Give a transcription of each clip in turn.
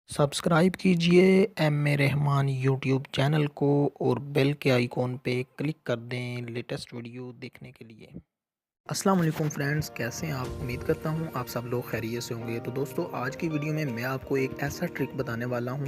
Subscribe कीजिए M A Rahman YouTube channel को और बेल के आइकॉन पे क्लिक कर दें लेटेस्ट वीडियो देखने के लिए। अस्सलाम वालेकुम फ्रेंड्स, कैसे हैं आप? उम्मीद करता हूं आप सब लोग खैरियत से होंगे। तो दोस्तों, आज की वीडियो में मैं आपको एक ऐसा ट्रिक बताने वाला हूं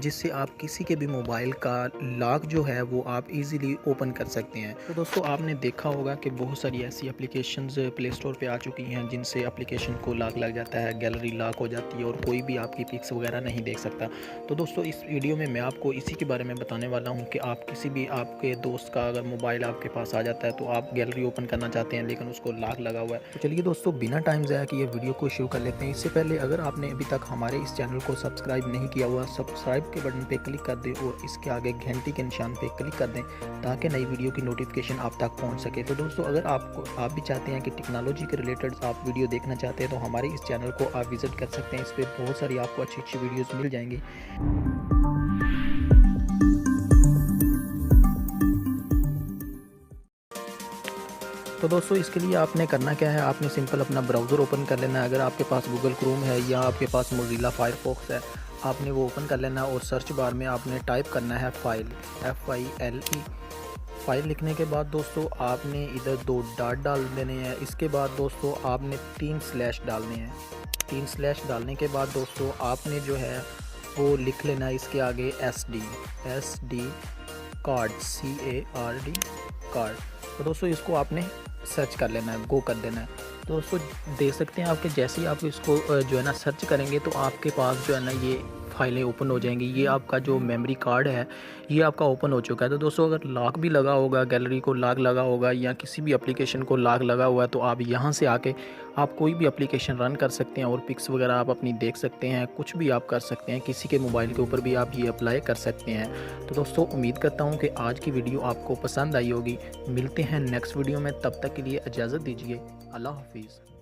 जिससे आप किसी के भी मोबाइल का लॉक जो है वो आप इजीली ओपन कर सकते हैं। तो दोस्तों, आपने देखा होगा कि बहुत सारी ऐसी एप्लीकेशंस प्ले स्टोर पे आ चुकी हैं जिनसे एप्लीकेशन को लॉक लग जाता है, गैलरी लॉक हो जाती है और कोई भी आपकी पिक्स वगैरह नहीं देख सकता। तो दोस्तों, इस वीडियो में मैं आपको इसी के बारे में बताने वाला हूँ कि आप किसी भी आपके दोस्त का अगर मोबाइल आपके पास आ जाता है तो आप गैलरी ओपन करना चाहते हैं लेकिन उसको लॉक लगा हुआ है। तो चलिए दोस्तों, बिना टाइम ज़ाया किए वीडियो को शुरू कर लेते हैं। इससे पहले अगर आपने अभी तक हमारे इस चैनल को सब्सक्राइब नहीं किया हुआ, सब्सक्राइब के बटन पे क्लिक कर दें और इसके आगे घंटी के निशान पे क्लिक कर दें ताकि नई वीडियो की नोटिफिकेशन आप तक पहुंच सके। तो दोस्तों, अगर आप भी चाहते हैं कि टेक्नोलॉजी के रिलेटेड आप वीडियो देखना चाहते हैं तो हमारे इस चैनल को आप विजिट कर सकते हैं। इस पर बहुत सारी आपको अच्छी अच्छी वीडियोज़ मिल जाएंगी। तो दोस्तों, इसके लिए आपने करना क्या है, आपने सिंपल अपना ब्राउज़र ओपन कर लेना है। अगर आपके पास गूगल क्रोम है या आपके पास मोज़िला फायरफॉक्स है, आपने वो ओपन कर लेना है और सर्च बार में आपने टाइप करना है फाइल, FILE। फाइल लिखने के बाद दोस्तों आपने इधर 2 डॉट डाल देने हैं। इसके बाद दोस्तों आपने 3 स्लैश डालने हैं। 3 स्लैश डालने के बाद दोस्तों आपने जो है वो लिख लेना है इसके आगे SD कार्ड, CARD कार्ड। तो दोस्तों, इसको आपने सर्च कर लेना है, गो कर देना है। तो दोस्तों, देख सकते हैं आपके जैसे ही आप इसको जो है ना सर्च करेंगे तो आपके पास जो है ना ये फाइलें ओपन हो जाएंगी। ये आपका जो मेमोरी कार्ड है ये आपका ओपन हो चुका है। तो दोस्तों, अगर लॉक भी लगा होगा, गैलरी को लॉक लगा होगा या किसी भी एप्लीकेशन को लॉक लगा हुआ है तो आप यहाँ से आके आप कोई भी एप्लीकेशन रन कर सकते हैं और पिक्स वगैरह आप अपनी देख सकते हैं, कुछ भी आप कर सकते हैं। किसी के मोबाइल के ऊपर भी आप ये अप्लाई कर सकते हैं। तो दोस्तों, उम्मीद करता हूँ कि आज की वीडियो आपको पसंद आई होगी। मिलते हैं नेक्स्ट वीडियो में, तब तक के लिए इजाज़त दीजिए। अल्लाह हाफिज़।